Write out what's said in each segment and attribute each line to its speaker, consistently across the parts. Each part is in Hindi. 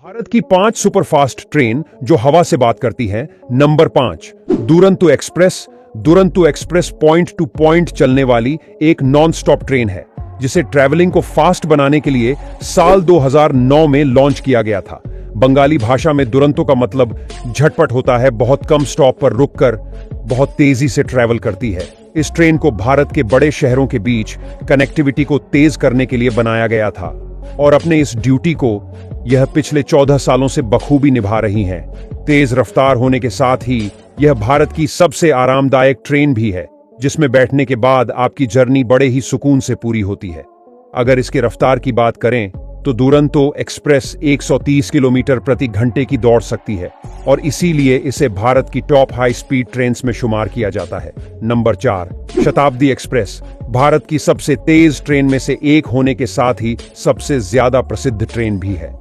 Speaker 1: भारत की 5 सुपरफास्ट ट्रेन जो हवा से बात करती हैं। Number 5, Duronto express. Duronto express point two point चलने वाली एक नॉन स्टॉप ट्रेन है जिसे ट्रैवलिंग को फास्ट बनाने के लिए साल 2009 में लॉन्च किया गया था। बंगाली भाषा में दुरंतो का मतलब झटपट होता है, बहुत कम स्टॉप पर रुककर बहुत तेजी से ट्रैवल करती है। इस ट्रेन को भारत के बड़े शहरों के बीच कनेक्टिविटी को तेज करने के लिए बनाया गया था और अपने इस ड्यूटी को यह पिछले 14 सालों से बखूबी निभा रही हैं। तेज रफ्तार होने के साथ ही यह भारत की सबसे आरामदायक ट्रेन भी है जिसमें बैठने के बाद आपकी जर्नी बड़े ही सुकून से पूरी होती है। अगर इसके रफ्तार की बात करें तो दुरंतो एक्सप्रेस 130 किलोमीटर प्रति घंटे की दौड़ सकती है और इसीलिए इसे भारत की टॉप हाई स्पीड ट्रेन्स में शुमार किया जाता है। नंबर 4, शताब्दी एक्सप्रेस। भारत की सबसे तेज ट्रेन में से एक होने के साथ ही सबसे ज्यादा प्रसिद्ध ट्रेन भी है।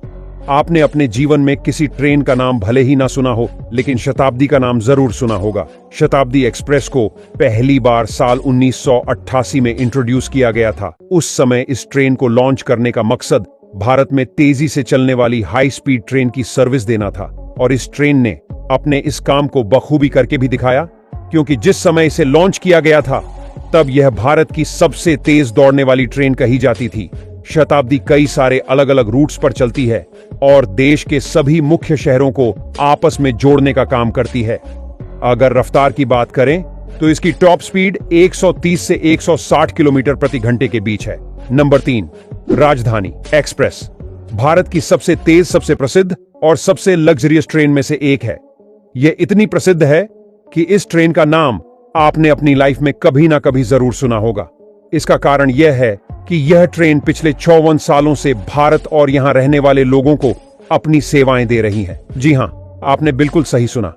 Speaker 1: आपने अपने जीवन में किसी ट्रेन का नाम भले ही ना सुना हो, लेकिन शताब्दी का नाम जरूर सुना होगा। शताब्दी एक्सप्रेस को पहली बार साल 1988 में इंट्रोड्यूस किया गया था। उस समय इस ट्रेन को लॉन्च करने का मकसद भारत में तेजी से चलने वाली हाई स्पीड ट्रेन की सर्विस देना था और इस ट्रेन ने अपने इस काम को बखूबी करके भी दिखाया, क्योंकि जिस समय इसे लॉन्च किया गया था तब यह भारत की सबसे तेज दौड़ने वाली ट्रेन कही जाती थी। शताब्दी कई सारे अलग अलग रूट्स पर चलती है और देश के सभी मुख्य शहरों को आपस में जोड़ने का काम करती है। अगर रफ्तार की बात करें तो इसकी टॉप स्पीड 130 से 160 किलोमीटर प्रति घंटे के बीच है। नंबर 3, राजधानी एक्सप्रेस। भारत की सबसे तेज, सबसे प्रसिद्ध और सबसे लग्जरियस ट्रेन में से एक है। यह इतनी प्रसिद्ध है कि इस ट्रेन का नाम आपने अपनी लाइफ में कभी ना कभी जरूर सुना होगा। इसका कारण यह है कि यह ट्रेन पिछले 54 सालों से भारत और यहां रहने वाले लोगों को अपनी सेवाएं दे रही है। जी हां, आपने बिल्कुल सही सुना।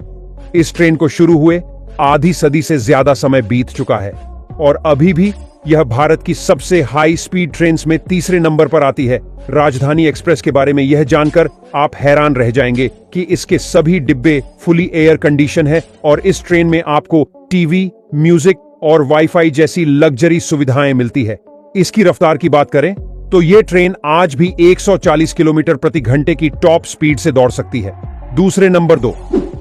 Speaker 1: इस ट्रेन को शुरू हुए आधी सदी से ज्यादा समय बीत चुका है और अभी भी यह भारत की सबसे हाई स्पीड ट्रेन्स में तीसरे नंबर पर आती है। राजधानी एक्सप्रेस के बारे में यह जानकर आप हैरान रह जाएंगे कि इसके सभी डिब्बे फुली एयर कंडीशन है और इस ट्रेन में आपको टीवी, म्यूजिक और वाईफाई जैसी लग्जरी सुविधाएं मिलती है। इसकी रफ्तार की बात करें तो यह ट्रेन आज भी 140 किलोमीटर प्रति घंटे की टॉप स्पीड से दौड़ सकती है। दूसरे नंबर 2,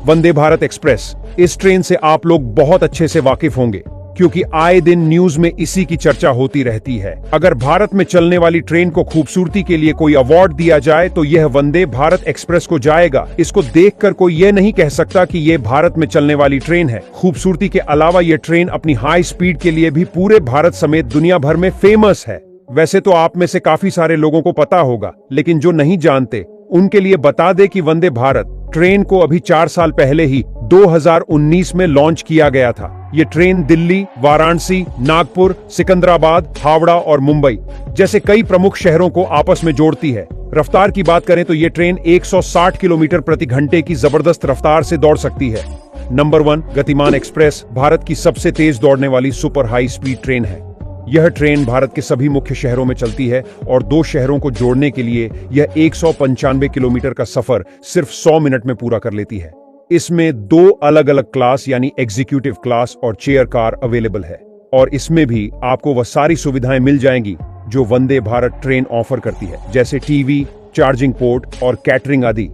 Speaker 1: वंदे भारत एक्सप्रेस। इस ट्रेन से आप लोग बहुत अच्छे से वाकिफ होंगे क्योंकि आए दिन न्यूज में इसी की चर्चा होती रहती है। अगर भारत में चलने वाली ट्रेन को खूबसूरती के लिए कोई अवार्ड दिया जाए तो यह वंदे भारत एक्सप्रेस को जाएगा। इसको देखकर कोई यह नहीं कह सकता कि यह भारत में चलने वाली ट्रेन है। खूबसूरती के अलावा यह ट्रेन अपनी हाई स्पीड के लिए भी पूरे भारत समेत दुनिया भर में फेमस है। वैसे तो आप में से काफी सारे लोगों को पता होगा, लेकिन जो नहीं जानते उनके लिए बता दे कि वंदे भारत ट्रेन को अभी 4 साल पहले ही 2019 में लॉन्च किया गया था। ये ट्रेन दिल्ली, वाराणसी, नागपुर, सिकंदराबाद, हावड़ा और मुंबई जैसे कई प्रमुख शहरों को आपस में जोड़ती है। रफ्तार की बात करें तो ये ट्रेन 160 किलोमीटर प्रति घंटे की जबरदस्त रफ्तार से दौड़ सकती है। नंबर 1, गतिमान एक्सप्रेस। भारत की सबसे तेज दौड़ने वाली सुपर हाई स्पीड ट्रेन है। यह ट्रेन भारत के सभी मुख्य शहरों में चलती है और 2 शहरों को जोड़ने के लिए यह 195 किलोमीटर का सफर सिर्फ 100 मिनट में पूरा कर लेती है। इसमें 2 अलग अलग क्लास यानी एग्जीक्यूटिव क्लास और चेयर कार अवेलेबल है और इसमें भी आपको वह सारी सुविधाएं मिल जाएंगी जो वंदे भारत ट्रेन ऑफर करती है, जैसे टीवी, चार्जिंग पोर्ट और कैटरिंग आदि।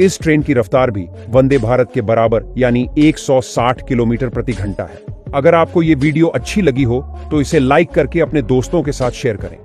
Speaker 1: इस ट्रेन की रफ्तार भी वंदे भारत के बराबर यानी 160 किलोमीटर प्रति घंटा है। अगर आपको ये वीडियो अच्छी लगी हो तो इसे लाइक करके अपने दोस्तों के साथ शेयर करें।